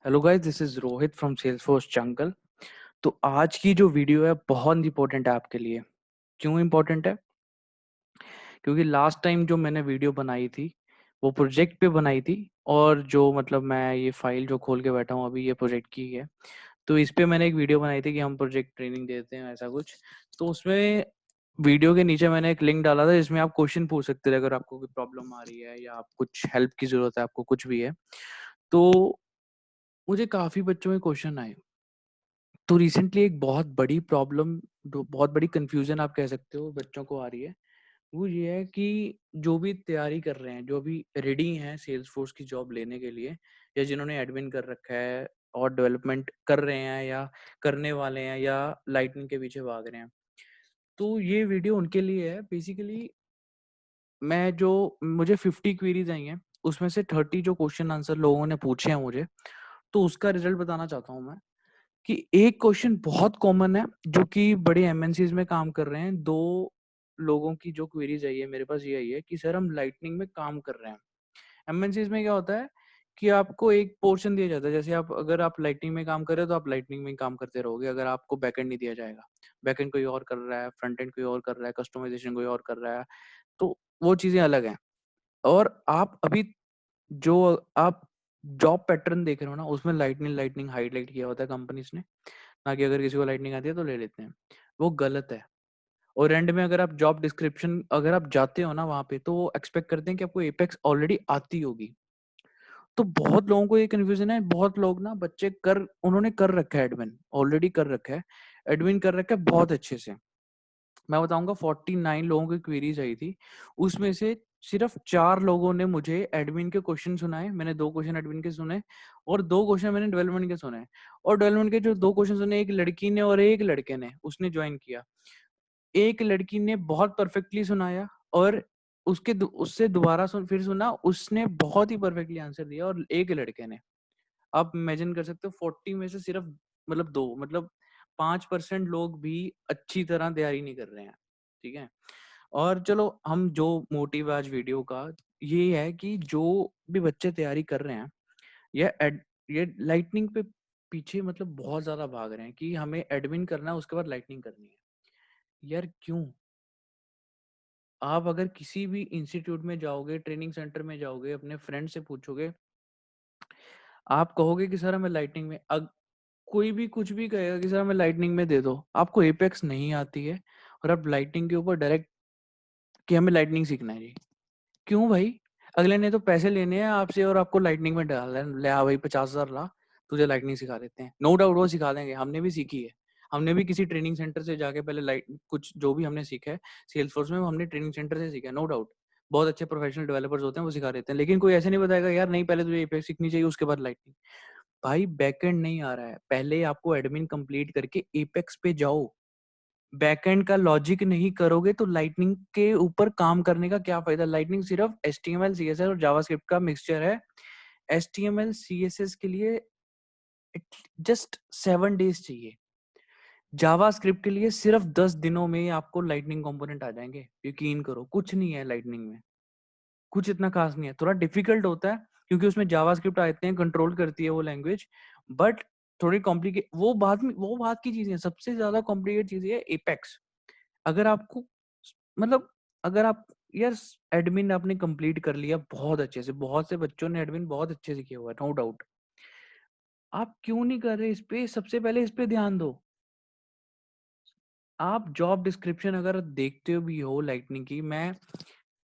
Hello guys, this is Rohit from Salesforce jungle. तो आज की जो वीडियो है बहुत इंपॉर्टेंट है आपके लिए। क्यों इंपॉर्टेंट है? क्योंकि लास्ट टाइम जो मैंने वीडियो बनाई थी वो प्रोजेक्ट पे बनाई थी, और जो मतलब मैं ये फाइल जो खोल के बैठा हूँ अभी ये प्रोजेक्ट की है। तो इस पे मैंने एक वीडियो बनाई थी कि हम प्रोजेक्ट ट्रेनिंग देते हैं ऐसा कुछ। तो उसमें वीडियो के नीचे मैंने एक लिंक डाला था जिसमें आप क्वेश्चन पूछ सकते थे अगर आपको कोई प्रॉब्लम आ रही है या आप कुछ हेल्प की जरूरत है, आपको कुछ भी है। तो मुझे काफी बच्चों में क्वेश्चन आए। तो रिसेंटली एक बहुत बड़ी प्रॉब्लम, बहुत बड़ी कंफ्यूजन आप कह सकते हो बच्चों को आ रही है। वो ये है कि जो भी तैयारी कर रहे हैं, जो भी रेडी हैं सेल्स फोर्स की जॉब लेने के लिए, या जिन्होंने एडमिन कर रखा है और डेवलपमेंट कर रहे हैं या करने वाले हैं या लाइटनिंग के पीछे भाग रहे हैं, तो ये वीडियो उनके लिए है। बेसिकली मैं जो मुझे 50 क्वेरीज आई हैं, उसमें से 30 जो क्वेश्चन आंसर लोगों ने पूछे हैं मुझे, तो उसका रिजल्ट बताना चाहता हूँ मैं। कि एक क्वेश्चन बहुत कॉमन है जो कि बड़े एमएनसीज में काम कर रहे हैं। दो लोगों की जो क्वेरीज आई है मेरे पास ये आई है कि सर हम लाइटनिंग में काम कर रहे हैं। एमएनसीज में क्या होता है कि आपको एक पोर्शन दिया जाता है। जैसे आप अगर आप लाइटनिंग में काम कर रहे हो तो आप लाइटनिंग में ही काम करते रहोगे, अगर आपको बैकएंड नहीं दिया जाएगा। बैकएंड कोई और कर रहा है, फ्रंट एंड कोई और कर रहा है, कस्टमाइजेशन कोई और कर रहा है, तो वो चीजें अलग हैं। और आप अभी जो आप जॉब पैटर्न देख रहे हो ना, उसमें लाइटनिंग लाइटनिंग हाईलाइट किया होता है कंपनीज ने, ना कि अगर किसी को लाइटनिंग आती है तो ले लेते हैं। वो गलत है। और एंड में अगर आप जॉब डिस्क्रिप्शन अगर आप जाते हो ना वहां पे, तो वो एक्सपेक्ट करते हैं कि आपको एपेक्स ऑलरेडी आती होगी। तो बहुत लोगों को ये कंफ्यूजन है। बहुत लोग ना बच्चे उन्होंने कर रखा है एडमिन, ऑलरेडी कर रखा है, एडमिन कर रखा है बहुत अच्छे से। मैं बताऊंगा 49 लोगों की क्वेरीज आई थी, उसमें से सिर्फ 4 लोगों ने मुझे एडमिन के क्वेश्चन सुनाए। मैंने 2 क्वेश्चन एडमिन के सुने और 2 क्वेश्चन मैंने डेवलपमेंट के सुने। और डेवलपमेंट के जो 2 क्वेश्चन सुने, एक लड़की ने और एक लड़के ने, उसने ज्वाइन किया। एक लड़की ने बहुत परफेक्टली सुनाया और उससे दोबारा फिर सुना, उसने बहुत ही परफेक्टली आंसर दिया। और एक लड़के ने, आप इमेजिन कर सकते हो 40 में से सिर्फ मतलब 2, मतलब 5% लोग भी अच्छी तरह तैयारी नहीं कर रहे हैं। ठीक है। और चलो, हम जो मोटिव आज वीडियो का ये है कि जो भी बच्चे तैयारी कर रहे हैं, ये लाइटनिंग पे पीछे मतलब बहुत ज्यादा भाग रहे हैं कि हमें एडमिन करना है उसके बाद लाइटनिंग करनी है। यार क्यों? आप अगर किसी भी इंस्टीट्यूट में जाओगे, ट्रेनिंग सेंटर में जाओगे, अपने फ्रेंड से पूछोगे, आप कहोगे कि सर हमें लाइटनिंग में कोई भी कुछ भी कहेगा कि सर हमें लाइटनिंग में दे दो, आपको एपेक्स नहीं आती है और आप लाइटनिंग के ऊपर डायरेक्ट कि हमें लाइटनिंग सीखना है जी। क्यों भाई? अगले ने तो पैसे लेने हैं आपसे और आपको लाइटनिंग में डालना है। ले आ भाई 50,000 ला, तुझे लाइटनिंग सिखा देते हैं। नो डाउट वो सिखा देंगे, हमने भी सीखी है। हमने भी किसी ट्रेनिंग सेंटर से जाके पहले लाइट कुछ जो भी हमने सीखा है सेल्स फोर्स में, वो हमने ट्रेनिंग सेंटर से सीखा है, नो डाउट। बहुत अच्छे प्रोफेशनल डेवलपर्स होते हैं, वो सिखा देते हैं। लेकिन कोई ऐसे नहीं बताएगा यार नहीं पहले तुझे एपेक्स सीखनी चाहिए उसके बाद लाइटनिंग। भाई बैकएंड नहीं आ रहा है, पहले आपको एडमिन कंप्लीट करके एपेक्स पे जाओ। बैकएंड का लॉजिक नहीं करोगे तो लाइटनिंग के ऊपर काम करने का क्या फायदा? लाइटनिंग सिर्फ HTML CSS और जावास्क्रिप्ट का मिक्सचर है। HTML CSS के लिए जस्ट 7 डेज चाहिए। जावास्क्रिप्ट के लिए सिर्फ 10 दिनों में आपको लाइटनिंग कंपोनेंट आ जाएंगे। यकीन करो, कुछ नहीं है लाइटनिंग में, कुछ इतना खास नहीं है। थोड़ा डिफिकल्ट होता है क्योंकि उसमें जावास्क्रिप्ट आते हैं, कंट्रोल करती है वो लैंग्वेज, बट थोड़ी कॉम्प्लिकेट वो बात की चीजें। सबसे ज्यादा कॉम्प्लिकेट चीज है एपेक्स। अगर आपको मतलब अगर आप यार एडमिन आपने कंप्लीट कर लिया बहुत अच्छे से, बहुत से बच्चों ने एडमिन बहुत अच्छे से किया हुआ है, नो डाउट। आप क्यों नहीं कर रहे इस पे? सबसे पहले इस पे ध्यान दो। आप जॉब डिस्क्रिप्शन अगर देखते हो भी हो लाइटनिंग की, मैं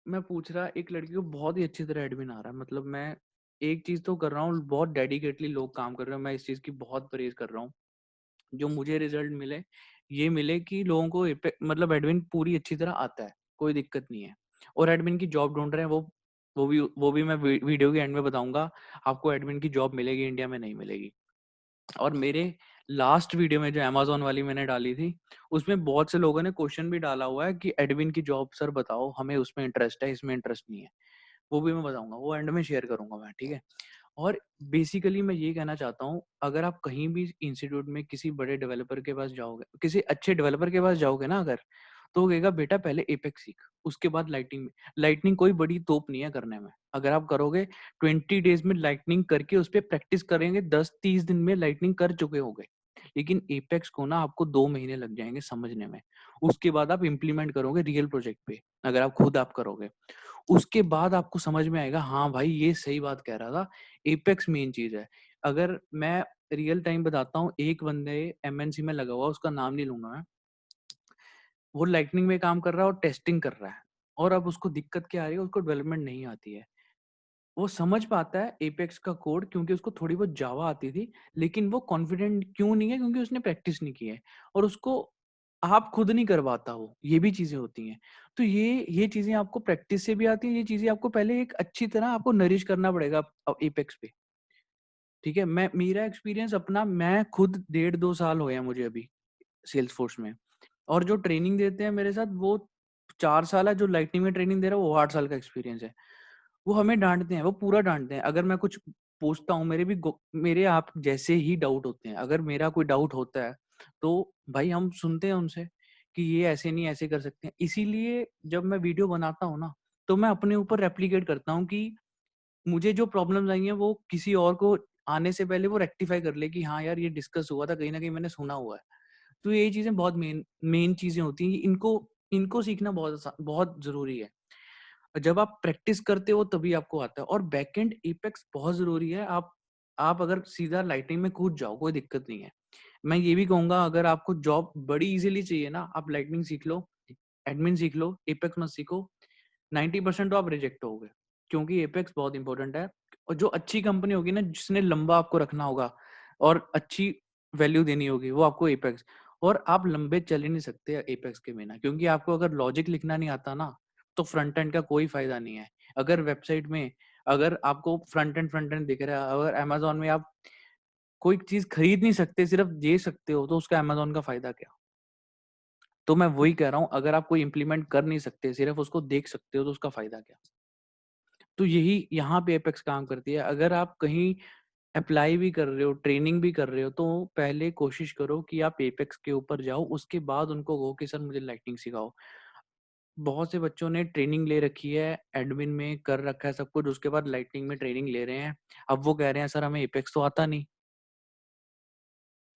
पूछ रहा, एक लड़की को बहुत ही अच्छी तरह एडमिन आ रहा है। मतलब मैं एक चीज तो कर रहा हूँ, बहुत डेडिकेटली लोग काम कर रहे हैं, मैं इस चीज की बहुत प्रेज कर रहा हूँ। जो मुझे रिजल्ट मिले, ये मिले कि लोगों को मतलब एडमिन पूरी अच्छी तरह आता है, कोई दिक्कत नहीं है। और एडमिन की जॉब ढूंढ रहे हैं, वो भी मैं वीडियो के एंड में बताऊंगा। आपको एडमिन की जॉब मिलेगी, इंडिया में नहीं मिलेगी। और मेरे लास्ट वीडियो में जो अमेजोन वाली मैंने डाली थी, उसमें बहुत से लोगों ने क्वेश्चन भी डाला हुआ है कि एडमिन की जॉब सर बताओ, हमें उसमें इंटरेस्ट है, इसमें इंटरेस्ट नहीं है। वो भी मैं बताऊंगा, वो एंड में शेयर करूंगा मैं, ठीक है। और बेसिकली मैं ये कहना चाहता हूँ, अगर आप कहीं भी इंस्टीट्यूट में किसी बड़े डेवलपर के पास जाओगे, किसी अच्छे डेवलपर के पास जाओगे ना अगर, तो वो कहेगा बेटा पहले एपेक्स सीख, उसके बाद लाइटनिंग में। लाइटनिंग कोई बड़ी तोप नहीं है करने में, अगर आप करोगे 20 डेज में लाइटनिंग करके उस पर प्रैक्टिस करेंगे, 10-30 दिन में लाइटनिंग कर चुके होंगे। लेकिन एपेक्स को ना आपको 2 महीने लग जाएंगे समझने में, उसके बाद आप इम्प्लीमेंट करोगे रियल प्रोजेक्ट पे, अगर आप खुद आप करोगे उसके बाद आपको समझ में आएगा हाँ भाई ये सही बात कह रहा था, एपेक्स मेन चीज है। अगर मैं रियल टाइम बताता हूँ, एक बंदे एमएनसी में लगा हुआ, उसका नाम नहीं लूंगा मैं, वो लाइटनिंग में काम कर रहा है और टेस्टिंग कर रहा है, और अब उसको दिक्कत क्या आ रही है, उसको डेवलपमेंट नहीं आती है। वो समझ पाता है एपेक्स का कोड क्योंकि उसको थोड़ी बहुत जावा आती थी, लेकिन वो कॉन्फिडेंट क्यों नहीं है, क्योंकि उसने प्रैक्टिस नहीं की है, और उसको आप खुद नहीं करवाता हो, ये भी चीजें होती हैं। तो ये चीजें आपको प्रैक्टिस से भी आती हैं, ये चीजें आपको पहले एक अच्छी तरह आपको नरिश करना पड़ेगा एपेक्स पे। ठीक है, मैं मेरा एक्सपीरियंस अपना, मैं खुद 1.5-2 साल हो गया मुझे अभी सेल्स फोर्स में, और जो ट्रेनिंग देते हैं मेरे साथ वो 4 साल है, जो लाइटनिंग में ट्रेनिंग दे रहा है वो 8 साल का एक्सपीरियंस है। वो हमें डांटते हैं, वो पूरा डांटते हैं, अगर मैं कुछ पूछता हूँ, मेरे आप जैसे ही डाउट होते हैं, अगर मेरा कोई डाउट होता है तो भाई हम सुनते हैं उनसे कि ये ऐसे नहीं ऐसे कर सकते हैं। इसीलिए जब मैं वीडियो बनाता हूँ ना, तो मैं अपने ऊपर रेप्लिकेट करता हूँ कि मुझे जो प्रॉब्लम्स आई हैं वो किसी और को आने से पहले वो रेक्टिफाई कर ले कि हाँ यार ये डिस्कस हुआ था, कहीं ना कहीं मैंने सुना हुआ है। तो ये चीजें बहुत मेन मेन चीजें होती हैं, इनको इनको सीखना बहुत जरूरी है। जब आप प्रैक्टिस करते हो तभी आपको आता है। और बैकएंड एपेक्स बहुत जरूरी है। आप अगर सीधा लाइटनिंग में कूद जाओ कोई दिक्कत नहीं है। मैं ये भी कहूंगा, अगर आपको जॉब बड़ी इजीली चाहिए ना, आप लाइटनिंग सीख लो, एडमिन सीख लो, एपेक्स मत सीखो, 90% तो आप रिजेक्ट होगे, क्योंकि एपेक्स बहुत इंपॉर्टेंट है। और जो अच्छी कंपनी होगी ना, जिसने लंबा आपको रखना होगा और अच्छी वैल्यू देनी होगी, वो आपको एपेक्स। और आप लंबे चल ही नहीं सकते एपेक्स के बिना, क्योंकि आपको अगर लॉजिक लिखना नहीं आता ना, तो फ्रंट एंड का कोई फायदा नहीं है। अगर वेबसाइट में अगर आपको फ्रंट एंड दिख रहा है, अगर अमेजोन में आप कोई चीज खरीद नहीं सकते, सिर्फ दे सकते हो, तो उसका अमेजोन का फायदा क्या? तो मैं वही कह रहा हूँ, अगर आप कोई इंप्लीमेंट कर नहीं सकते, सिर्फ उसको देख सकते हो, तो उसका फायदा क्या? तो यही यहाँ पे एपेक्स काम करती है। अगर आप कहीं अप्लाई भी कर रहे हो, ट्रेनिंग भी कर रहे हो, तो पहले कोशिश करो कि आप एपेक्स के ऊपर जाओ, उसके बाद उनको कहो कि सर मुझे लाइटनिंग सिखाओ। बहुत से बच्चों ने ट्रेनिंग ले रखी है, एडमिन में कर रखा है सब कुछ, उसके बाद लाइटनिंग में ट्रेनिंग ले रहे हैं। अब वो कह रहे हैं सर हमें एपेक्स तो आता नहीं,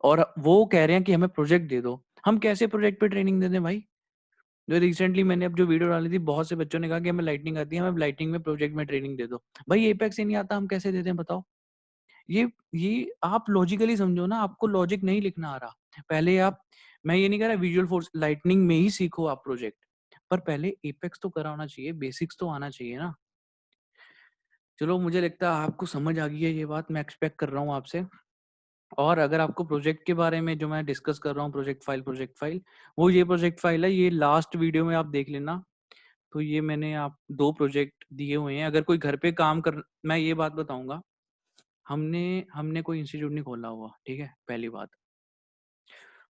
और वो कह रहे हैं कि हमें प्रोजेक्ट दे दो। हम कैसे प्रोजेक्ट पे ट्रेनिंग दे दें भाई? जो रिसेंटली मैंने अब जो वीडियो डाली थी, बहुत से बच्चों ने कहा कि हमें लाइटनिंग आती है, हमें लाइटनिंग में प्रोजेक्ट में ट्रेनिंग दे दो। भाई एपेक्स ही नहीं आता, हम कैसे दे दें बताओ? ये आप लॉजिकली समझो ना, आपको लॉजिक नहीं लिखना आ रहा। पहले आप, मैं ये नहीं कह रहा विजुअल फोर्स लाइटनिंग में ही सीखो आप प्रोजेक्ट, पर पहले एपेक्स तो करा होना चाहिए, बेसिक्स तो आना चाहिए ना। चलो, मुझे लगता है आपको समझ आ गई है ये बात, मैं एक्सपेक्ट कर रहा हूँ आपसे। और अगर आपको प्रोजेक्ट के बारे में जो मैं डिस्कस कर रहा हूँ, प्रोजेक्ट फाइल, वो ये प्रोजेक्ट फाइल है, ये लास्ट वीडियो में आप देख लेना। तो ये मैंने आप 2 प्रोजेक्ट दिए हुए हैं। अगर कोई घर पे काम कर, मैं ये बात बताऊंगा, हमने हमने कोई इंस्टीट्यूट नहीं खोला हुआ, ठीक है, पहली बात।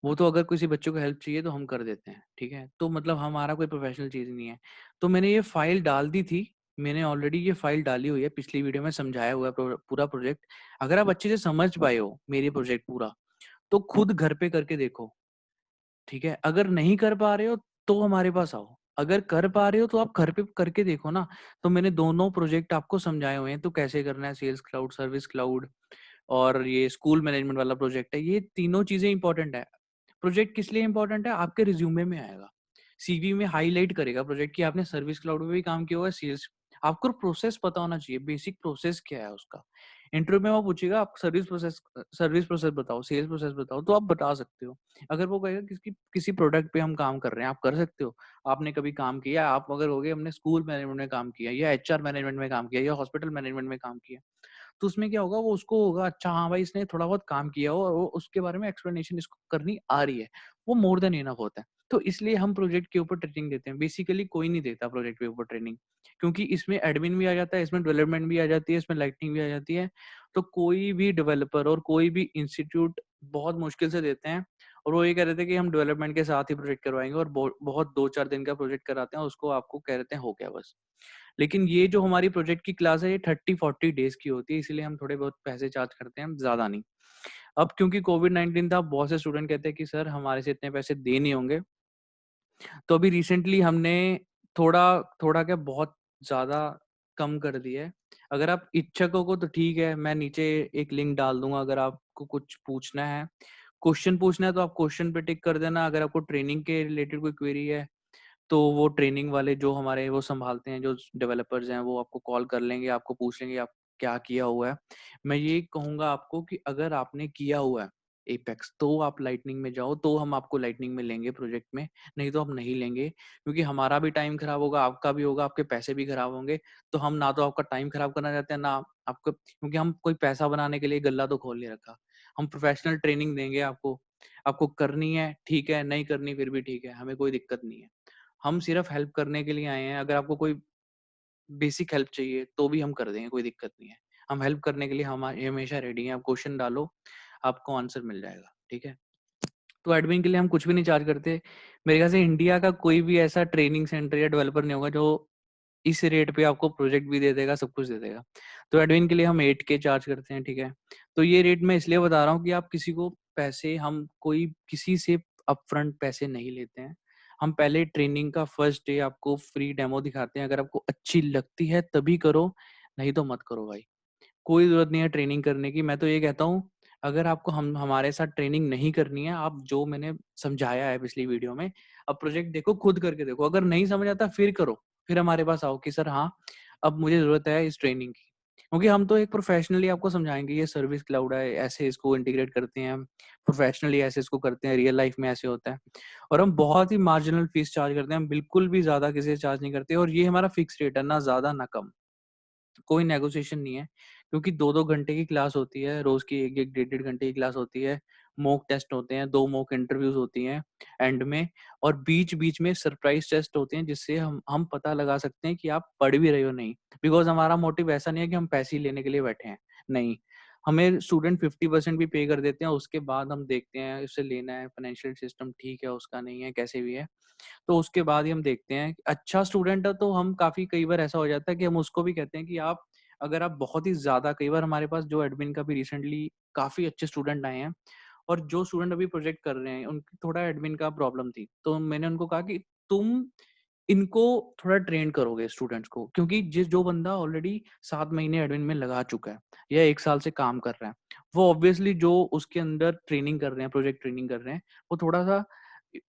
वो तो अगर किसी बच्चों को हेल्प चाहिए तो हम कर देते हैं, ठीक है, तो मतलब हमारा कोई प्रोफेशनल चीज नहीं है। तो मैंने ये फाइल डाल दी थी, मैंने ऑलरेडी ये फाइल डाली हुई है, पिछली वीडियो में समझाया हुआ है पूरा प्रोजेक्ट। अगर आप अच्छे से समझ पाए हो मेरी प्रोजेक्ट पूरा, तो खुद घर पे करके देखो, ठीक है। अगर नहीं कर पा रहे हो तो हमारे पास आओ, अगर कर पा रहे हो तो आप घर पे करके देखो ना। तो मैंने दोनों प्रोजेक्ट आपको समझाए हुए हैं, तो कैसे करना है, सेल्स क्लाउड, सर्विस क्लाउड, और ये स्कूल मैनेजमेंट वाला प्रोजेक्ट है। ये तीनों चीजें इंपॉर्टेंट है। प्रोजेक्ट किस लिए इंपॉर्टेंट है? आपके रिज्यूमे में आएगा, सीवी में हाईलाइट करेगा प्रोजेक्ट कि आपने सर्विस क्लाउड में भी काम किया हुआ है, सेल्स। आपको प्रोसेस पता होना चाहिए, बेसिक प्रोसेस क्या है उसका। इंटरव्यू में वो पूछेगा आप सर्विस प्रोसेस बताओ, सेल्स प्रोसेस बताओ, तो आप बता सकते हो। अगर वो कहेगा किसी प्रोडक्ट पे हम काम कर रहे हैं, आप कर सकते हो, आपने कभी काम किया, आप अगर हो गए हमने स्कूल मैनेजमेंट में काम किया, या एचआर मैनेजमेंट में काम किया, या हॉस्पिटल मैनेजमेंट में काम किया, तो उसमें क्या होगा, वो उसको होगा अच्छा हाँ भाई इसने थोड़ा बहुत काम किया हो, और वो उसके बारे में एक्सप्लेनेशन इसको करनी आ रही है, वो मोर देन इनफ होता है। तो इसलिए हम प्रोजेक्ट के ऊपर ट्रेनिंग देते हैं। बेसिकली कोई नहीं देता प्रोजेक्ट के ऊपर ट्रेनिंग, क्योंकि इसमें एडमिन भी आ जाता है, इसमें डेवलपमेंट भी आ जाती है, इसमें लाइटनिंग भी आ जाती है। तो कोई भी डेवलपर और कोई भी इंस्टीट्यूट बहुत मुश्किल से देते हैं, और वो ये कह रहे थे कि हम डेवलपमेंट के साथ ही प्रोजेक्ट करवाएंगे, और बहुत 2-4 दिन का प्रोजेक्ट कराते हैं, उसको आपको कह रहे हैं हो गया बस। लेकिन ये जो हमारी प्रोजेक्ट की क्लास है, ये 30-40 डेज की होती है, इसलिए हम थोड़े बहुत पैसे चार्ज करते हैं, ज्यादा नहीं। अब क्योंकि कोविड-19 था, बहुत से स्टूडेंट कहते हैं कि सर हमारे से इतने पैसे दे नहीं होंगे, तो अभी रिसेंटली हमने थोड़ा थोड़ा क्या बहुत ज़्यादा कम कर दिया है। अगर आप इच्छुक हो तो ठीक है, मैं नीचे एक लिंक डाल दूँगा, अगर आपको कुछ पूछना है, क्वेश्चन पूछना है तो आप क्वेश्चन पे टिक कर देना। अगर आपको ट्रेनिंग के रिलेटेड कोई क्वेरी है तो वो ट्रेनिंग वाले जो हमारे वो संभालते हैं, जो डेवलपर्स हैं, वो आपको कॉल कर लेंगे, आपको पूछ लेंगे आप क्या किया हुआ है। मैं ये कहूँगा आपको कि अगर आपने किया हुआ है एपेक्स तो आप लाइटनिंग में जाओ, तो हम आपको लाइटनिंग में लेंगे प्रोजेक्ट में, नहीं तो हम नहीं लेंगे, क्योंकि हमारा भी टाइम खराब होगा, आपका भी होगा, आपके पैसे भी खराब होंगे। तो हम ना तो आपका टाइम खराब करना चाहते हैं, ना आपको, क्योंकि हम कोई पैसा बनाने के लिए गल्ला तो खोल नहीं रखा। हम प्रोफेशनल ट्रेनिंग देंगे आपको, आपको करनी है ठीक है, नहीं करनी फिर भी ठीक है, हमें कोई दिक्कत नहीं है। हम सिर्फ हेल्प करने के लिए आए हैं। अगर आपको कोई बेसिक हेल्प चाहिए तो भी हम कर देंगे, कोई दिक्कत नहीं है। हम हेल्प करने के लिए हम हमेशा रेडी हैं। आप क्वेश्चन डालो, आपको आंसर मिल जाएगा, ठीक है। तो एडमिन के लिए हम कुछ भी नहीं चार्ज करते। मेरे ख्याल से इंडिया का कोई भी ऐसा ट्रेनिंग सेंटर या डेवलपर नहीं होगा जो इस रेट पे आपको प्रोजेक्ट भी दे देगा, सब कुछ दे देगा। तो एडमिन के लिए हम 8K चार्ज करते हैं, ठीक है। तो ये रेट मैं इसलिए बता रहा हूँ कि आप किसी को पैसे, हम कोई किसी से अपफ्रंट पैसे नहीं लेते हैं। हम पहले ट्रेनिंग का फर्स्ट डे आपको फ्री डेमो दिखाते हैं। अगर आपको अच्छी लगती है तभी करो, नहीं तो मत करो भाई। कोई ज़रूरत नहीं है ट्रेनिंग करने की। मैं तो ये कहता हूँ, अगर आपको हम हमारे साथ ट्रेनिंग नहीं करनी है, आप जो मैंने समझाया है पिछली वीडियो में, अब प्रोजेक्ट देखो, खुद करके देखो। अगर नहीं समझ आता फिर करो, फिर हमारे पास आओ कि सर हाँ, अब मुझे ज़रूरत है इस ट्रेनिंग की। क्योंकि हम तो एक प्रोफेशनली आपको समझाएँगे, ये सर्विस क्लाउड है, ऐसे इसको इंटीग्रेट करते हैं, प्रोफेशनली ऐसे इसको करते हैं, रियल लाइफ में ऐसे होता है। और हम बहुत ही मार्जिनल फीस चार्ज करते हैं, हम बिल्कुल भी ज़्यादा किसी से चार्ज नहीं करते, और ये हमारा फिक्स रेट है, ना ज़्यादा ना कम। कोई नेगोशिएशन नहीं है, क्योंकि 2-2 घंटे की क्लास होती है, रोज़ की 1-1 डेढ़-डेढ़ घंटे की क्लास होती है, मॉक टेस्ट होते हैं, 2 मॉक इंटरव्यूज़ होती हैं एंड में, और बीच-बीच में सरप्राइज़ टेस्ट होते हैं, जिससे हम पता लगा सकते हैं कि आप पढ़ भी रहे हो नहीं। बिकॉज़ हमारा मोटिव ऐसा नहीं है कि हम पैसे ही लेने के लिए बैठे हैं, नहीं। हमें स्टूडेंट 50% भी पे कर देते हैं, उसके बाद हम देखते हैं उसे लेना है, फाइनेंशियल सिस्टम ठीक है उसका, नहीं है, कैसे भी है। तो उसके बाद ही हम देखते हैं, अच्छा स्टूडेंट है तो हम काफ़ी, कई बार ऐसा हो जाता है कि हम उसको भी कहते हैं कि आप, अगर आप बहुत ही ज़्यादा, कई बार हमारे पास जो एडमिन का भी रिसेंटली काफ़ी अच्छे स्टूडेंट आए हैं, और जो स्टूडेंट अभी प्रोजेक्ट कर रहे हैं, उनकी थोड़ा एडमिन का प्रॉब्लम थी। तो मैंने उनको कहा कि तुम इनको थोड़ा ट्रेन करोगे स्टूडेंट्स को, क्योंकि जो बंदा ऑलरेडी 7 महीने एडमिन में लगा चुका है या 1 साल से काम कर रहा है, वो ऑब्वियसली जो उसके अंदर ट्रेनिंग कर रहे हैं, प्रोजेक्ट ट्रेनिंग कर रहे हैं, वो थोड़ा-सा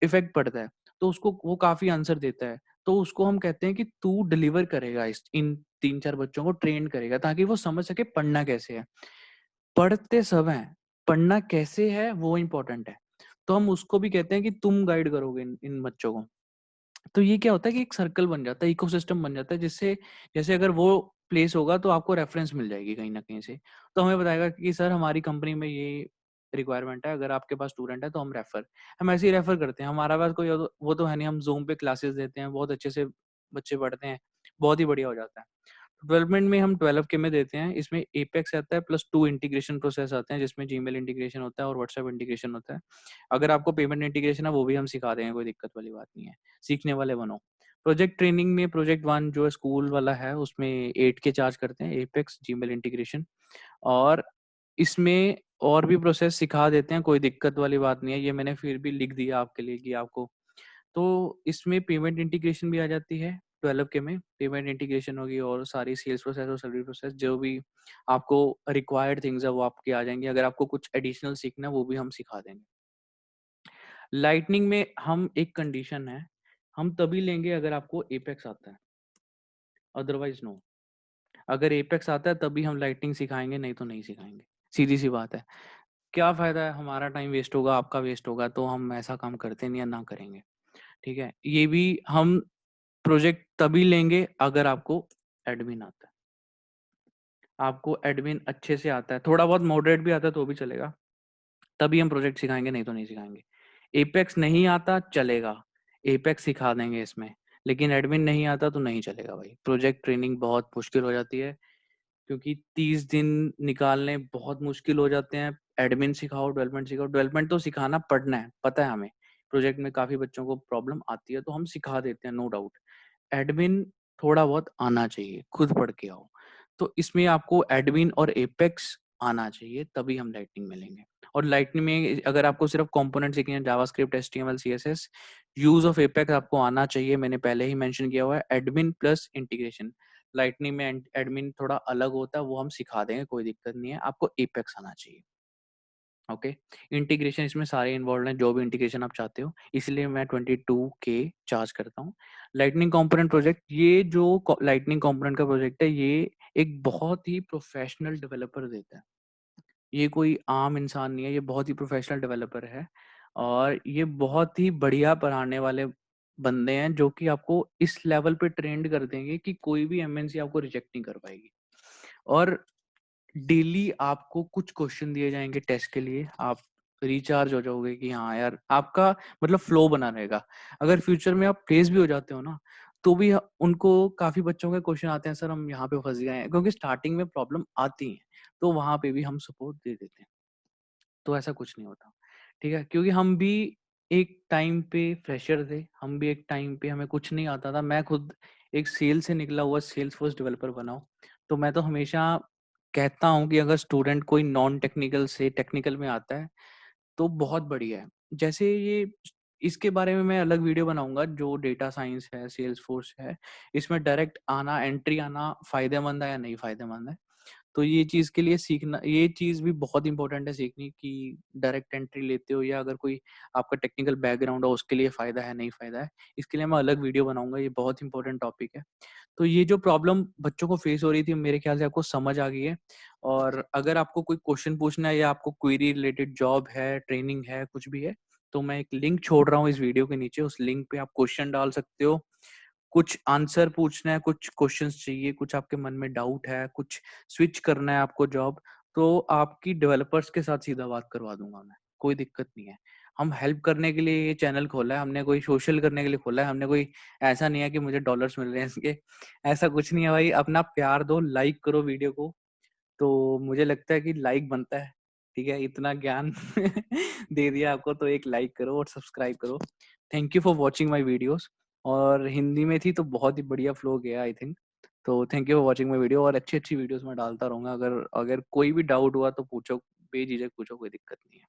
इफ़ेक्ट पड़ता है। तो उसको वो काफ़ी आंसर देता है। तो उसको हम कहते हैं कि तू डिलीवर करेगा, इस इन 3-4 बच्चों को ट्रेन करेगा, ताकि वो समझ सके पढ़ना कैसे है। पढ़ते सब हैं, पढ़ना कैसे है वो इम्पोर्टेंट है। तो हम उसको भी कहते हैं कि तुम गाइड करोगे इन इन बच्चों को। तो ये क्या होता है कि एक सर्कल बन जाता है, इकोसिस्टम बन जाता है, जिससे जैसे अगर वो प्लेस होगा तो आपको रेफरेंस मिल जाएगी कहीं न कहीं से। तो हमें बताएगा कि सर हमारी कंपनी में ये रिक्वायरमेंट है, अगर आपके पास स्टूडेंट है तो हम ऐसे ही रेफर करते हैं। हमारा पास कोई वो तो है नहीं, हम ज़ूम पे क्लासेस देते हैं, बहुत अच्छे से बच्चे पढ़ते हैं, बहुत ही बढ़िया हो जाता है। डेवलपमेंट में हम 12K में देते हैं, इसमें एपेक्स आता है प्लस 2 इंटीग्रेशन प्रोसेस आते हैं, जिसमें जीमेल इंटीग्रेशन होता है और व्हाट्सएप इंटीग्रेशन होता है। अगर आपको पेमेंट इंटीग्रेशन है वो भी हम सिखा देंगे, कोई दिक्कत वाली बात नहीं है, सीखने वाले बनो। प्रोजेक्ट ट्रेनिंग में प्रोजेक्ट 1 जो है स्कूल वाला है, उसमें 8K चार्ज करते हैं, एपेक्स, जीमेल इंटीग्रेशन, और इसमें और भी प्रोसेस सिखा देते हैं, कोई दिक्कत वाली बात नहीं है। ये मैंने फिर भी लिख दिया आपके लिए कि आपको, तो इसमें पेमेंट इंटीग्रेशन भी आ जाती है। 12K में पेमेंट इंटीग्रेशन होगी, और सारी सेल्स प्रोसेस और सर्विस प्रोसेस जो भी आपको रिक्वायर्ड थिंग्स है वो आपकी आ जाएँगी। अगर आपको कुछ एडिशनल सीखना है वो भी हम सिखा देंगे। लाइटनिंग में हम एक कंडीशन है, हम तभी लेंगे अगर आपको एपेक्स आता है, अदरवाइज़ नो। अगर एपेक्स आता है तभी हम लाइटनिंग सिखाएँगे, नहीं तो नहीं सिखाएँगे। सीधी-सी बात है। क्या फ़ायदा है, हमारा टाइम वेस्ट होगा, आपका वेस्ट होगा, तो हम ऐसा काम करते नहीं है, ना करेंगे। ठीक है? ये भी हम प्रोजेक्ट तभी लेंगे अगर आपको एडमिन आता है। आपको एडमिन अच्छे से आता है, थोड़ा बहुत मॉडरेट भी आता है तो भी चलेगा, तभी हम प्रोजेक्ट सिखाएँगे, नहीं तो नहीं सिखाएँगे। एपेक्स नहीं आता चलेगा, एपेक्स सिखा देंगे इसमें, लेकिन एडमिन नहीं आता तो नहीं चलेगा भाई। प्रोजेक्ट ट्रेनिंग बहुत मुश्किल हो जाती है, क्योंकि 30 दिन निकालने बहुत मुश्किल हो जाते हैं। एडमिन सिखाओ, डेवलपमेंट सिखाओ, डेवलपमेंट तो सिखाना पड़ना है, पता है हमें। प्रोजेक्ट में काफ़ी बच्चों को प्रॉब्लम आती है, तो हम सिखा देते हैं, नो डाउट। एडमिन थोड़ा बहुत आना चाहिए, खुद पढ़ के आओ। तो इसमें आपको एडमिन और एपेक्स आना चाहिए, तभी हम लाइटनिंग में लेंगे। और लाइटनिंग में अगर आपको सिर्फ कंपोनेंट सीखने हैं, JavaScript, HTML, CSS, use of apex आपको आना चाहिए। मैंने पहले ही मेंशन किया हुआ है, एडमिन प्लस इंटीग्रेशन। लाइटनिंग में एडमिन थोड़ा अलग होता है, वो हम सिखा देंगे, कोई दिक्कत नहीं है। आपको एपेक्स आना चाहिए। ओके। इंटीग्रेशन इसमें सारे इन्वॉल्व हैं, जो भी इंटीग्रेशन आप चाहते हो, इसलिए मैं 22K चार्ज करता हूँ। लाइटनिंग कंपोनेंट प्रोजेक्ट, ये जो लाइटनिंग कंपोनेंट का प्रोजेक्ट है, ये एक बहुत ही प्रोफेशनल डेवलपर देता है। ये कोई आम इंसान नहीं है, ये बहुत ही प्रोफेशनल डेवलपर है और ये बहुत ही बढ़िया पढ़ाने वाले बंदे हैं, जो कि आपको इस लेवल पे ट्रेंड कर देंगे कि कोई भी एमएनसी आपको रिजेक्ट नहीं कर पाएगी। और डेली आपको कुछ क्वेश्चन दिए जाएंगे टेस्ट के लिए, आप रिचार्ज हो जाओगे कि हाँ यार, आपका मतलब फ्लो बना रहेगा। अगर फ्यूचर में आप फेस भी हो जाते हो ना, तो भी उनको काफी बच्चों के क्वेश्चन आते हैं, सर हम यहाँ पे फंस गए हैं, क्योंकि स्टार्टिंग में प्रॉब्लम आती है, तो वहां पे भी हम सपोर्ट दे देते हैं। तो ऐसा कुछ नहीं होता, ठीक है, क्योंकि हम भी एक टाइम पे फ्रेशर थे, हम भी एक टाइम पे हमें कुछ नहीं आता था। मैं खुद एक सेल से निकला हुआ सेल्स फोर्स डेवलपर बना हूं, तो मैं तो हमेशा कहता हूं कि अगर स्टूडेंट कोई नॉन टेक्निकल से टेक्निकल में आता है तो बहुत बढ़िया है। जैसे ये, इसके बारे में मैं अलग वीडियो बनाऊंगा, जो डेटा साइंस है, सेल्स फोर्स है, इसमें डायरेक्ट आना, एंट्री आना फायदेमंद है या नहीं फायदेमंद है। तो ये चीज़ के लिए सीखना, ये चीज़ भी बहुत इंपॉर्टेंट है सीखनी, कि डायरेक्ट एंट्री लेते हो या अगर कोई आपका टेक्निकल बैकग्राउंड हो, उसके लिए फ़ायदा है, नहीं फ़ायदा है। इसके लिए मैं अलग वीडियो बनाऊँगा, ये बहुत इंपॉर्टेंट टॉपिक है। तो ये जो प्रॉब्लम बच्चों को फेस हो रही थी, मेरे ख्याल से आपको समझ आ गई है। और अगर आपको कोई क्वेश्चन पूछना है या आपको क्वेरी रिलेटेड जॉब है, ट्रेनिंग है, कुछ भी है, तो मैं एक लिंक छोड़ रहा हूँ इस वीडियो के नीचे, उस लिंक पे आप क्वेश्चन डाल सकते हो। कुछ आंसर पूछना है, कुछ क्वेश्चंस चाहिए, कुछ आपके मन में डाउट है, कुछ स्विच करना है आपको जॉब, तो आपकी डेवलपर्स के साथ सीधा बात करवा दूंगा मैं, कोई दिक्कत नहीं है। हम हेल्प करने के लिए ये चैनल खोला है, हमने कोई सोशल करने के लिए खोला है, हमने कोई ऐसा नहीं है कि मुझे डॉलर्स मिल रहे हैं इसके, ऐसा कुछ नहीं है भाई। अपना प्यार दो, लाइक करो वीडियो को, तो मुझे लगता है कि लाइक बनता है, ठीक है, इतना ज्ञान दे दिया आपको, तो एक लाइक करो और सब्सक्राइब करो। Thank you for watching my videos. और हिंदी में थी तो बहुत ही बढ़िया फ्लो गया आई थिंक। तो thank you for watching my video, और अच्छी अच्छी वीडियोस मैं डालता रहूंगा। अगर अगर कोई भी डाउट हुआ तो पूछो, बेझिझक पूछो, कोई दिक्कत नहीं है।